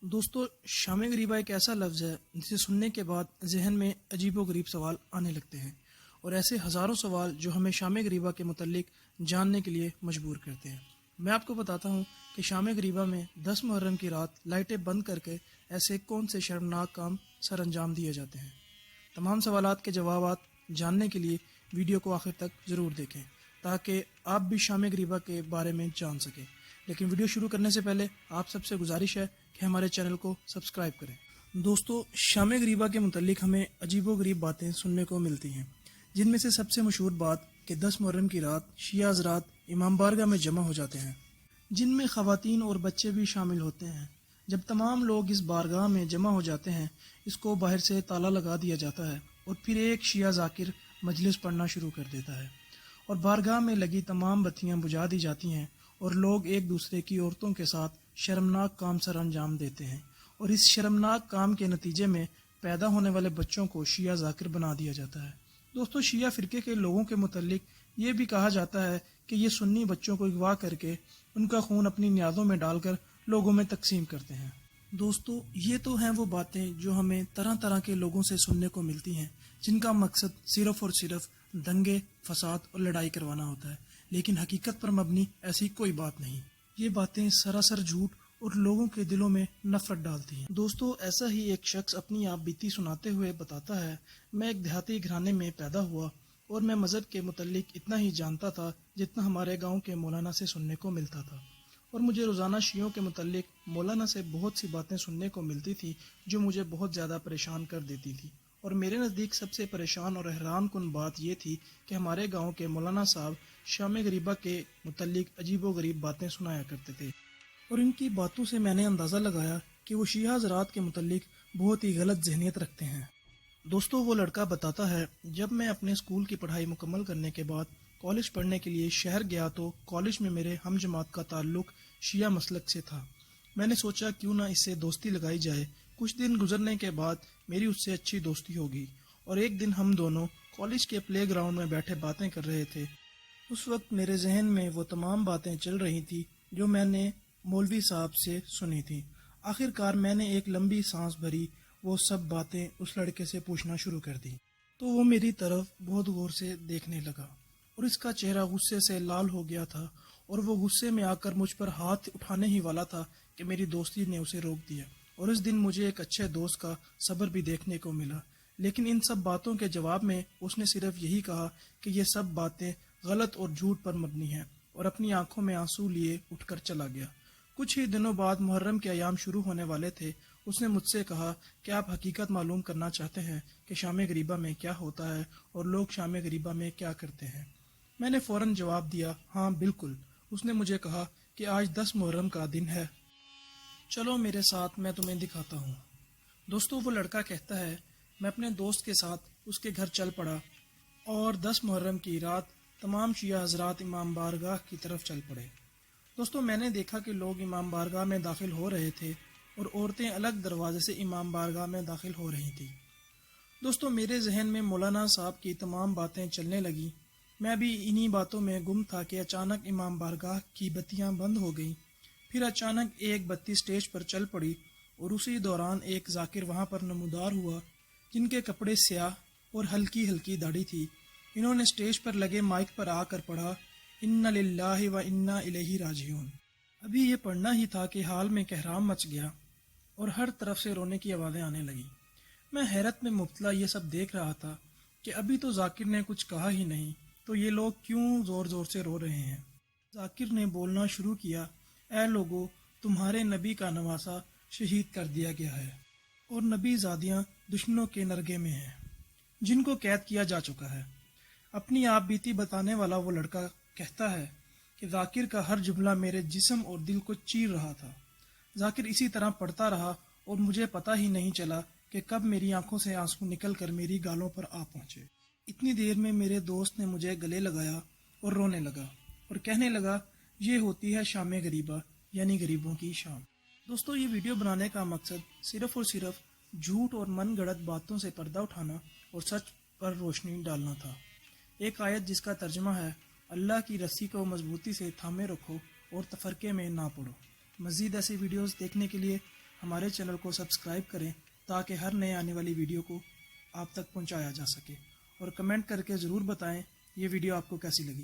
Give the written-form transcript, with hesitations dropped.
دوستو، شام غریبہ ایک ایسا لفظ ہے جسے سننے کے بعد ذہن میں عجیب و غریب سوال آنے لگتے ہیں، اور ایسے ہزاروں سوال جو ہمیں شام غریبہ کے متعلق جاننے کے لیے مجبور کرتے ہیں۔ میں آپ کو بتاتا ہوں کہ شام غریبہ میں 10 محرم کی رات لائٹیں بند کر کے ایسے کون سے شرمناک کام سر انجام دیے جاتے ہیں۔ تمام سوالات کے جوابات جاننے کے لیے ویڈیو کو آخر تک ضرور دیکھیں تاکہ آپ بھی شام غریبہ کے بارے میں جان سکیں۔ لیکن ویڈیو شروع کرنے سے پہلے آپ سب سے گزارش ہے کہ ہمارے چینل کو سبسکرائب کریں۔ دوستو، شام غریبہ کے متعلق ہمیں عجیب و غریب باتیں سننے کو ملتی ہیں، جن میں سے سب سے مشہور بات کہ 10 محرم کی رات شیعہ حضرات امام بارگاہ میں جمع ہو جاتے ہیں، جن میں خواتین اور بچے بھی شامل ہوتے ہیں۔ جب تمام لوگ اس بارگاہ میں جمع ہو جاتے ہیں، اس کو باہر سے تالا لگا دیا جاتا ہے اور پھر ایک شیعہ ذاکر مجلس پڑھنا شروع کر دیتا ہے، اور بارگاہ میں لگی تمام بتیاں بجھا دی جاتی ہیں، اور لوگ ایک دوسرے کی عورتوں کے ساتھ شرمناک کام سر انجام دیتے ہیں، اور اس شرمناک کام کے نتیجے میں پیدا ہونے والے بچوں کو شیعہ ذاکر بنا دیا جاتا ہے۔ دوستو، شیعہ فرقے کے لوگوں کے متعلق یہ بھی کہا جاتا ہے کہ یہ سنی بچوں کو اغوا کر کے ان کا خون اپنی نیازوں میں ڈال کر لوگوں میں تقسیم کرتے ہیں۔ دوستو، یہ تو ہیں وہ باتیں جو ہمیں طرح طرح کے لوگوں سے سننے کو ملتی ہیں، جن کا مقصد صرف اور صرف دنگے، فساد اور لڑائی کروانا ہوتا ہے، لیکن حقیقت پر مبنی ایسی کوئی بات نہیں۔ یہ باتیں سراسر جھوٹ اور لوگوں کے دلوں میں نفرت ڈالتی ہیں۔ دوستو، ایسا ہی ایک شخص اپنی آپ بیتی سناتے ہوئے بتاتا ہے، میں ایک دیہاتی گھرانے میں پیدا ہوا اور میں مذہب کے متعلق اتنا ہی جانتا تھا جتنا ہمارے گاؤں کے مولانا سے سننے کو ملتا تھا، اور مجھے روزانہ شیعوں کے متعلق مولانا سے بہت سی باتیں سننے کو ملتی تھی جو مجھے بہت زیادہ پریشان کر دیتی تھی۔ اور میرے نزدیک سب سے پریشان اور حیران کن بات یہ تھی کہ ہمارے گاؤں کے مولانا صاحب شام غریبہ کے متعلق عجیب و غریب باتیں سنایا کرتے تھے، اور ان کی باتوں سے میں نے اندازہ لگایا کہ وہ شیعہ حضرات کے متعلق بہت ہی غلط ذہنیت رکھتے ہیں۔ دوستو، وہ لڑکا بتاتا ہے، جب میں اپنے اسکول کی پڑھائی مکمل کرنے کے بعد کالج پڑھنے کے لیے شہر گیا تو کالج میں میرے ہم جماعت کا تعلق شیعہ مسلک سے تھا۔ میں نے سوچا کیوں نہ اس سے دوستی لگائی جائے۔ کچھ دن گزرنے کے بعد میری اس سے اچھی دوستی ہوگی، اور ایک دن ہم دونوں کالج کے پلے گراؤنڈ میں بیٹھے باتیں کر رہے تھے۔ اس وقت میرے ذہن میں وہ تمام باتیں چل رہی تھی جو میں نے مولوی صاحب سے سنی تھی۔ آخر کار میں نے ایک لمبی سانس بھری، وہ سب باتیں اس لڑکے سے پوچھنا شروع کر دی تو وہ میری طرف بہت غور سے دیکھنے لگا، اور اس کا چہرہ غصے سے لال ہو گیا تھا، اور وہ غصے میں آ کر مجھ پر ہاتھ اٹھانے ہی والا تھا کہ میری دوستی نے اسے روک دیا، اور اس دن مجھے ایک اچھے دوست کا صبر بھی دیکھنے کو ملا۔ لیکن ان سب باتوں کے جواب میں اس نے صرف یہی کہا کہ یہ سب باتیں غلط اور جھوٹ پر مبنی ہیں، اور اپنی آنکھوں میں آنسو لیے اٹھ کر چلا گیا۔ کچھ ہی دنوں بعد محرم کے ایام شروع ہونے والے تھے۔ اس نے مجھ سے کہا کہ آپ حقیقت معلوم کرنا چاہتے ہیں کہ شام غریبہ میں کیا ہوتا ہے اور لوگ شام غریبہ میں کیا کرتے ہیں۔ میں نے فوراً جواب دیا، ہاں بالکل۔ اس نے مجھے کہا کہ آج 10 محرم کا دن ہے، چلو میرے ساتھ، میں تمہیں دکھاتا ہوں۔ دوستو، وہ لڑکا کہتا ہے، میں اپنے دوست کے ساتھ اس کے گھر چل پڑا، اور 10 محرم کی رات تمام شیعہ حضرات امام بارگاہ کی طرف چل پڑے۔ دوستو، میں نے دیکھا کہ لوگ امام بارگاہ میں داخل ہو رہے تھے، اور عورتیں الگ دروازے سے امام بارگاہ میں داخل ہو رہی تھیں۔ دوستو، میرے ذہن میں مولانا صاحب کی تمام باتیں چلنے لگیں۔ میں بھی انہی باتوں میں گم تھا کہ اچانک امام بارگاہ کی بتیاں بند ہو گئیں، پھر اچانک ایک بتی سٹیج پر چل پڑی، اور اسی دوران ایک ذاکر وہاں پر نمودار ہوا جن کے کپڑے سیاہ اور ہلکی ہلکی داڑھی تھی۔ انہوں نے سٹیج پر لگے مائک پر آ کر پڑھا، ان للہ و انا الیہ راجعون۔ ابھی یہ پڑھنا ہی تھا کہ حال میں کہرام مچ گیا، اور ہر طرف سے رونے کی آوازیں آنے لگیں۔ میں حیرت میں مبتلا یہ سب دیکھ رہا تھا کہ ابھی تو ذاکر نے کچھ کہا ہی نہیں، تو یہ لوگ کیوں زور زور سے رو رہے ہیں۔ ذاکر نے بولنا شروع کیا، اے لوگو، تمہارے نبی کا نواسہ شہید کر دیا گیا ہے، اور نبی زادیاں دشمنوں کے نرگے میں ہیں جن کو قید کیا جا چکا ہے۔ اپنی آپ بیتی بتانے والا وہ لڑکا کہتا ہے کہ ذاکر کا ہر جملہ میرے جسم اور دل کو چیر رہا تھا۔ ذاکر اسی طرح پڑھتا رہا، اور مجھے پتہ ہی نہیں چلا کہ کب میری آنکھوں سے آنسو نکل کر میری گالوں پر آ پہنچے۔ اتنی دیر میں میرے دوست نے مجھے گلے لگایا اور رونے لگا، اور کہنے لگا، یہ ہوتی ہے شام غریبہ، یعنی غریبوں کی شام۔ دوستو، یہ ویڈیو بنانے کا مقصد صرف اور صرف جھوٹ اور من گڑت باتوں سے پردہ اٹھانا اور سچ پر روشنی ڈالنا تھا۔ ایک آیت جس کا ترجمہ ہے، اللہ کی رسی کو مضبوطی سے تھامے رکھو اور تفرقے میں نہ پڑو۔ مزید ایسی ویڈیوز دیکھنے کے لیے ہمارے چینل کو سبسکرائب کریں تاکہ ہر نئے آنے والی ویڈیو کو آپ تک پہنچایا جا سکے، اور کمنٹ کر کے ضرور بتائیں یہ ویڈیو آپ کو کیسی لگی۔